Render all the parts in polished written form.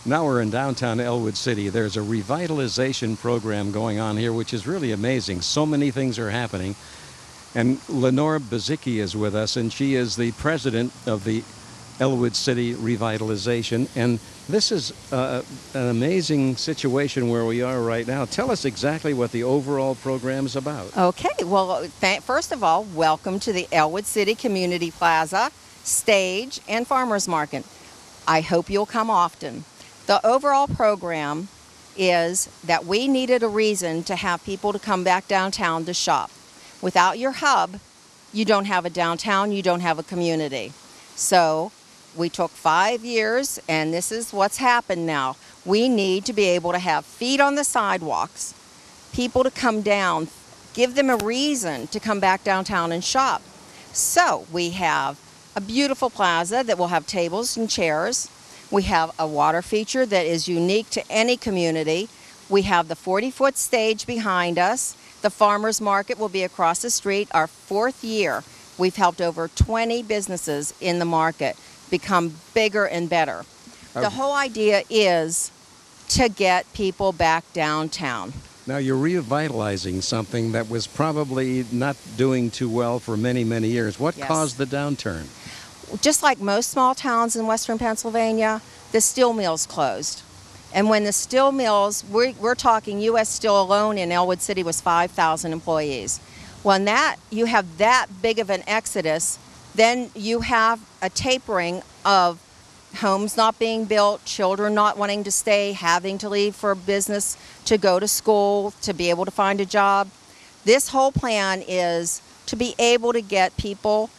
Now we're in downtown Ellwood City. There's a revitalization program going on here, which is really amazing. So many things are happening. And Lenore Bazicki is with us, and she is the president of the Ellwood City Revitalization. And this is an amazing situation where we are right now. Tell us exactly what the overall program is about. Okay, well, first of all, welcome to the Ellwood City Community Plaza, Stage, and Farmers Market. I hope you'll come often. The overall program is that we needed a reason to have people to come back downtown to shop. Without your hub, you don't have a downtown, you don't have a community. So we took 5 years, and this is what's happened now. We need to be able to have feet on the sidewalks, people to come down, give them a reason to come back downtown and shop. So we have a beautiful plaza that will have tables and chairs. We have a water feature that is unique to any community. We have the 40-foot stage behind us. The farmers market will be across the street. Our 4th year, we've helped over 20 businesses in the market become bigger and better. The whole idea is to get people back downtown. Now you're revitalizing something that was probably not doing too well for many, many years. What caused the downturn? Just like most small towns in western Pennsylvania, the steel mills closed. And when the steel mills, we're talking U.S. Steel alone in Ellwood City was 5,000 employees. When you have that big of an exodus, then you have a tapering of homes not being built, children not wanting to stay, having to leave for business, to go to school, to be able to find a job. This whole plan is to be able to get people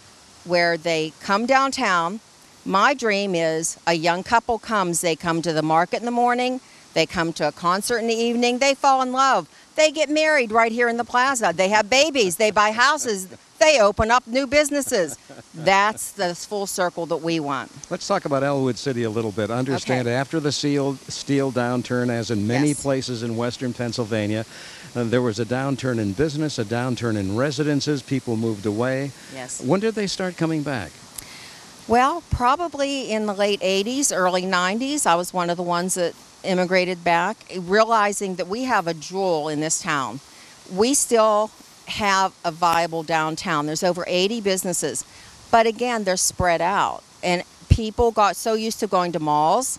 where they come downtown. My dream is a young couple comes, they come to the market in the morning, they come to a concert in the evening, they fall in love, they get married right here in the plaza, they have babies, they buy houses, they open up new businesses. That's the full circle that we want. Let's talk about Ellwood City a little bit. Understand after the steel downturn, as in many places in western Pennsylvania, there was a downturn in business, a downturn in residences, people moved away. Yes. When did they start coming back? Well, probably in the late 80s, early 90s. I was one of the ones that immigrated back, realizing that we have a jewel in this town. We still have a viable downtown. There's over 80 businesses, but again, they're spread out. And people got so used to going to malls,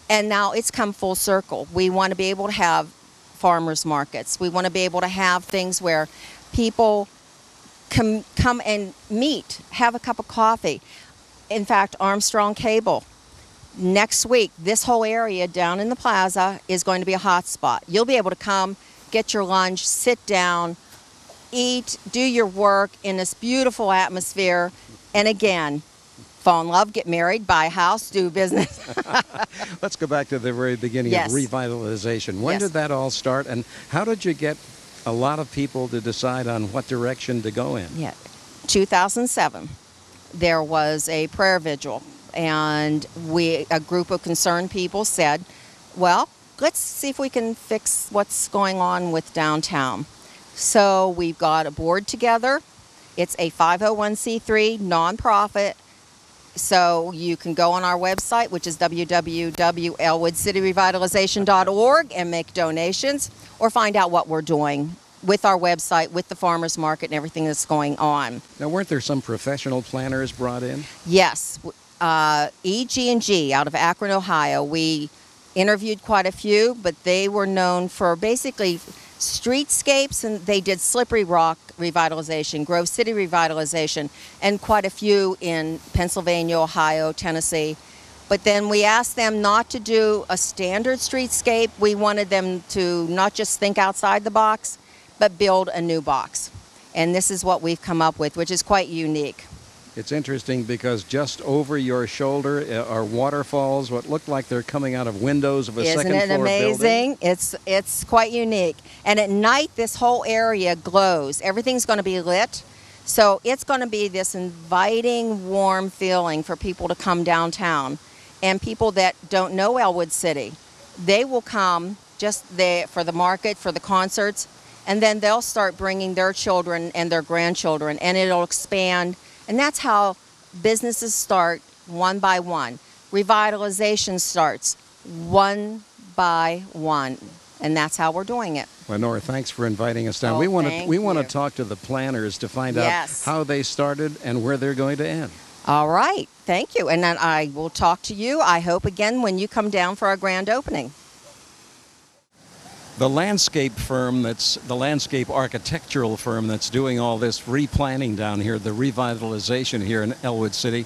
and now it's come full circle. We want to be able to have farmers markets. We want to be able to have things where people come and meet, have a cup of coffee. In fact, Armstrong Cable, next week, this whole area down in the plaza is going to be a hot spot. You'll be able to come, get your lunch, sit down, eat, do your work in this beautiful atmosphere, and again, fall in love, get married, buy a house, do business. Let's go back to the very beginning of revitalization. When did that all start, and how did you get a lot of people to decide on what direction to go in? 2007, there was a prayer vigil, and a group of concerned people said, well, let's see if we can fix what's going on with downtown. So we've got a board together. It's a 501c3 nonprofit. So you can go on our website, which is www.ellwoodcityrevitalization.org, and make donations or find out what we're doing with our website, with the farmers market and everything that's going on. Now, weren't there some professional planners brought in? Yes. EG&G out of Akron, Ohio. We interviewed quite a few, but they were known for basically streetscapes, and they did Slippery Rock revitalization, Grove City revitalization, and quite a few in Pennsylvania, Ohio, Tennessee. But then we asked them not to do a standard streetscape. We wanted them to not just think outside the box, but build a new box. And this is what we've come up with, which is quite unique. It's interesting because just over your shoulder are waterfalls, what look like they're coming out of windows of a second floor building. Isn't it amazing? It's quite unique. And at night, this whole area glows. Everything's going to be lit. So it's going to be this inviting, warm feeling for people to come downtown. And people that don't know Ellwood City, they will come just there for the market, for the concerts, and then they'll start bringing their children and their grandchildren, and it'll expand. And that's how businesses start one by one. Revitalization starts one by one. And that's how we're doing it. Lenore, thanks for inviting us down. Oh, we want thank to you. talk to the planners to find Yes. out how they started and where they're going to end. All right. Thank you. And then I will talk to you, I hope, again when you come down for our grand opening. The landscape architectural firm that's doing all this replanning down here, the revitalization here in Ellwood City,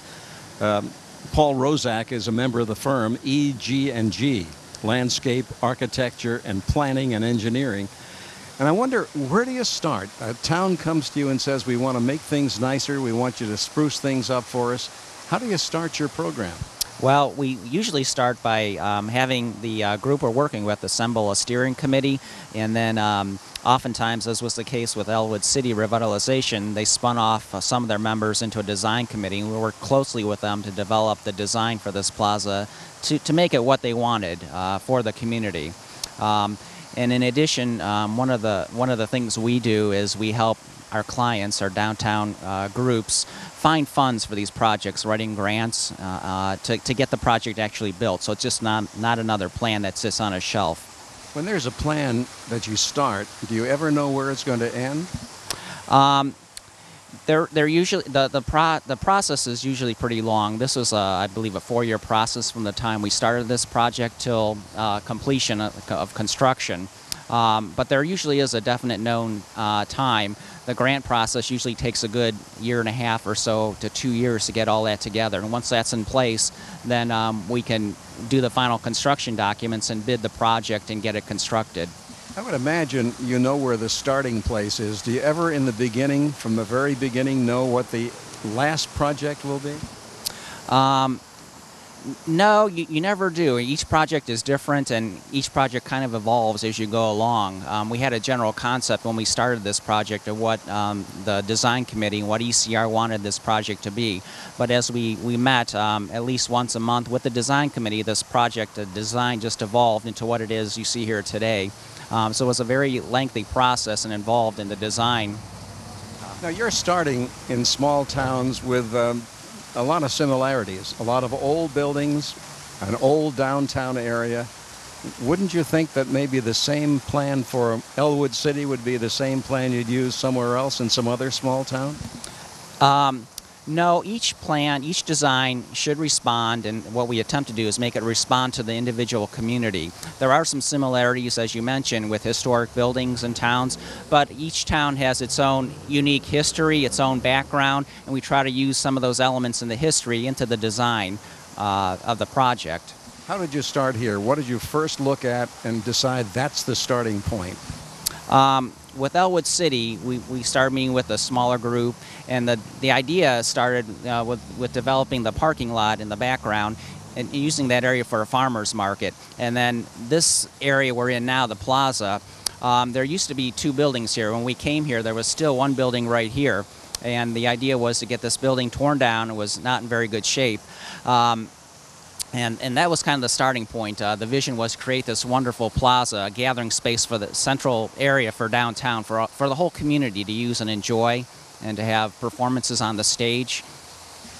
Paul Rozak is a member of the firm, EG&G, Landscape, Architecture, and Planning and Engineering. And I wonder, where do you start? A town comes to you and says, we want to make things nicer, we want you to spruce things up for us. How do you start your program? Well, we usually start by having the group we're working with assemble a steering committee, and then oftentimes, as was the case with Ellwood City Revitalization, they spun off some of their members into a design committee, and we worked closely with them to develop the design for this plaza to make it what they wanted for the community. And in addition, one of the things we do is we help our clients, our downtown groups, find funds for these projects, writing grants to get the project actually built. So it's just not another plan that sits on a shelf. When there's a plan that you start, do you ever know where it's going to end? They're usually the process is usually pretty long. This was, I believe, a 4-year process from the time we started this project till completion of construction. But there usually is a definite known time. The grant process usually takes a good 1.5 or so to 2 years to get all that together. And once that's in place, then we can do the final construction documents and bid the project and get it constructed. I would imagine you know where the starting place is. Do you ever in the beginning, from the very beginning, know what the last project will be? No, you never do. Each project is different, and each project kind of evolves as you go along. We had a general concept when we started this project of what the design committee, what ECR wanted this project to be. But as we met at least once a month with the design committee, this project, the design just evolved into what it is you see here today. So it was a very lengthy process and involved in the design. Now you're starting in small towns with a lot of similarities, a lot of old buildings, an old downtown area. Wouldn't you think that maybe the same plan for Ellwood City would be the same plan you'd use somewhere else in some other small town? No, each plan, each design should respond, and what we attempt to do is make it respond to the individual community. There are some similarities, as you mentioned, with historic buildings and towns, but each town has its own unique history, its own background, and we try to use some of those elements in the history into the design of the project. How did you start here? What did you first look at and decide that's the starting point? With Ellwood City, we started meeting with a smaller group, and the idea started with developing the parking lot in the background and using that area for a farmer's market. And then this area we're in now, the plaza, there used to be 2 buildings here. When we came here, there was still 1 building right here, and the idea was to get this building torn down. It was not in very good shape. And that was kind of the starting point. The vision was to create this wonderful plaza, a gathering space for the central area for downtown, for the whole community to use and enjoy, and to have performances on the stage.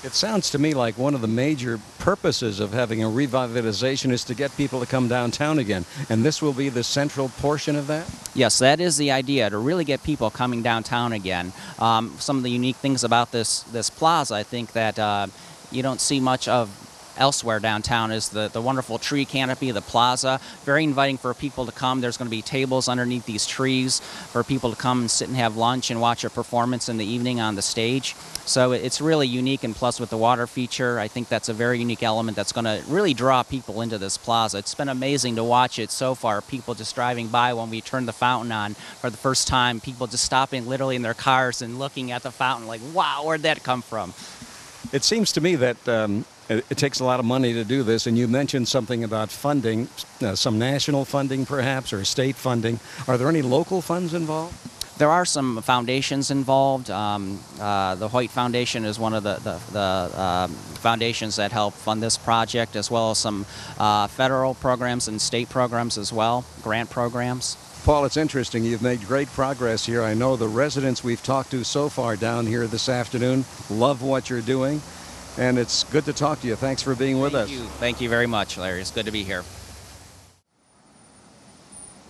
It sounds to me like one of the major purposes of having a revitalization is to get people to come downtown again. And this will be the central portion of that? Yes, that is the idea, to really get people coming downtown again. Some of the unique things about this plaza, I think, that you don't see much of elsewhere downtown, is the wonderful tree canopy, the plaza. Very inviting for people to come. There's going to be tables underneath these trees for people to come and sit and have lunch and watch a performance in the evening on the stage. So it's really unique, and plus with the water feature, I think that's a very unique element that's going to really draw people into this plaza. It's been amazing to watch it so far. People just driving by when we turned the fountain on for the first time, people just stopping literally in their cars and looking at the fountain like, wow, where'd that come from? It seems to me that it takes a lot of money to do this, and you mentioned something about funding, some national funding perhaps, or state funding. Are there any local funds involved? There are some foundations involved. The Hoyt Foundation is one of the foundations that help fund this project, as well as some federal programs and state programs as well, grant programs. Paul, it's interesting. You've made great progress here. I know the residents we've talked to so far down here this afternoon love what you're doing, and it's good to talk to you. Thanks for being with us. Thank you very much, Larry. It's good to be here.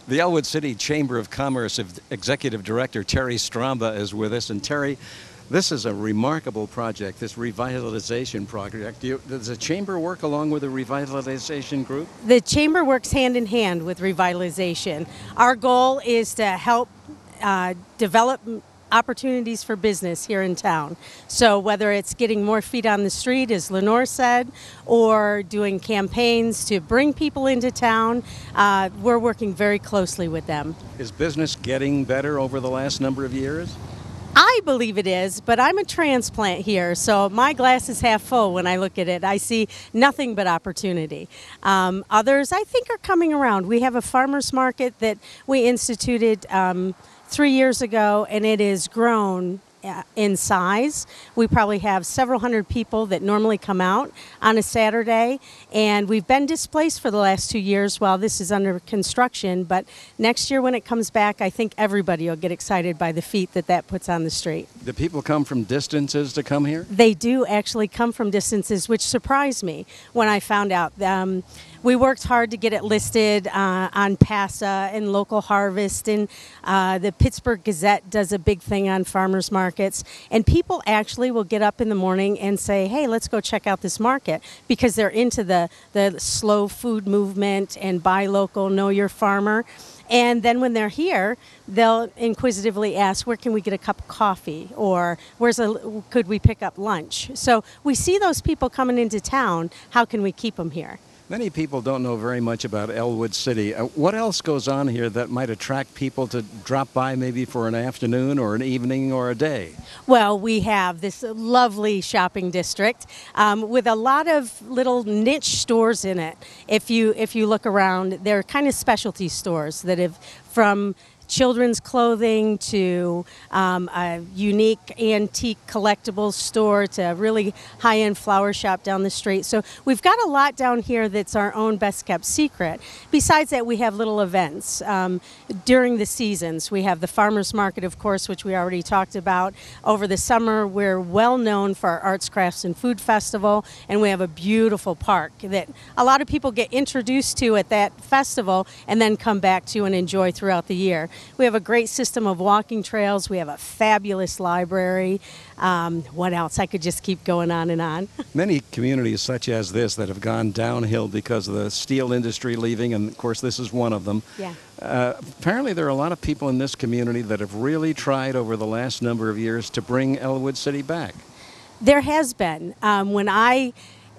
The Ellwood City Chamber of Commerce Executive Director Terry Stramba is with us. And Terry, this is a remarkable project, this revitalization project. Does the Chamber work along with the revitalization group? The Chamber works hand in hand with revitalization. Our goal is to help develop opportunities for business here in town. So whether it's getting more feet on the street, as Lenore said, or doing campaigns to bring people into town, we're working very closely with them. Is business getting better over the last number of years? I believe it is, but I'm a transplant here, so my glass is half full when I look at it. I see nothing but opportunity. Others, I think, are coming around. We have a farmers market that we instituted 3 years ago, and it has grown in size. We probably have several hundred people that normally come out on a Saturday, and we've been displaced for the last 2 years while this is under construction, but next year when it comes back, I think everybody will get excited by the feet that puts on the street. Do people come from distances to come here? They do actually come from distances, which surprised me when I found out. We worked hard to get it listed on PASA and Local Harvest, and the Pittsburgh Gazette does a big thing on farmers markets. And people actually will get up in the morning and say, hey, let's go check out this market, because they're into the slow food movement and buy local, know your farmer. And then when they're here, they'll inquisitively ask, where can we get a cup of coffee? Or could we pick up lunch? So we see those people coming into town. How can we keep them here? Many people don't know very much about Ellwood City. What else goes on here that might attract people to drop by maybe for an afternoon or an evening or a day? Well, we have this lovely shopping district with a lot of little niche stores in it. If you look around, they're kind of specialty stores that have, from children's clothing to a unique antique collectibles store to a really high-end flower shop down the street. So we've got a lot down here that's our own best-kept secret. Besides that, we have little events during the seasons. We have the farmers market, of course, which we already talked about. Over the summer, we're well known for our Arts, Crafts, and Food Festival, and we have a beautiful park that a lot of people get introduced to at that festival and then come back to and enjoy throughout the year. We have a great system of walking trails. We have a fabulous library. What else? I could just keep going on and on. Many communities such as this that have gone downhill because of the steel industry leaving, and of course this is one of them. Yeah. Apparently there are a lot of people in this community that have really tried over the last number of years to bring Ellwood City back. There has been. When I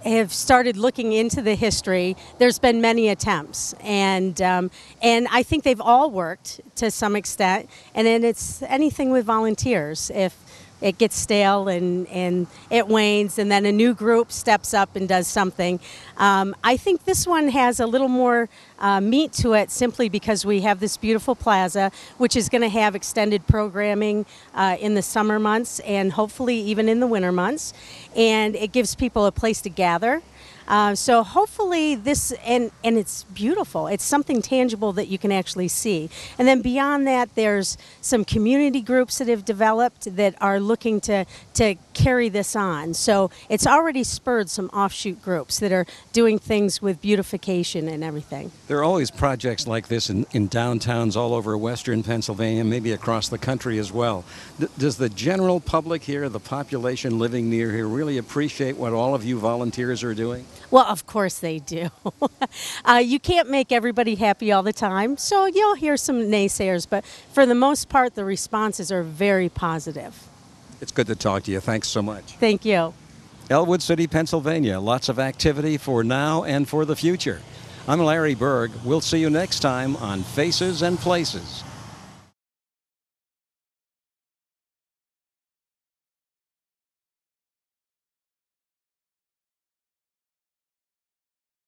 have started looking into the history, there's been many attempts, and I think they've all worked to some extent. And then it's anything with volunteers. If it gets stale and it wanes, and then a new group steps up and does something. I think this one has a little more meat to it, simply because we have this beautiful plaza, which is going to have extended programming in the summer months and hopefully even in the winter months. And it gives people a place to gather. So hopefully this, and it's beautiful. It's something tangible that you can actually see. And then beyond that, there's some community groups that have developed that are looking to carry this on. So it's already spurred some offshoot groups that are doing things with beautification and everything. There are always projects like this in downtowns all over western Pennsylvania, maybe across the country as well. Does the general public here, the population living near here, really appreciate what all of you volunteers are doing? Well, of course they do. You can't make everybody happy all the time, so you'll hear some naysayers, but for the most part, the responses are very positive. It's good to talk to you. Thanks so much. Thank you. Ellwood City, Pennsylvania. Lots of activity for now and for the future. I'm Larry Berg. We'll see you next time on Faces and Places.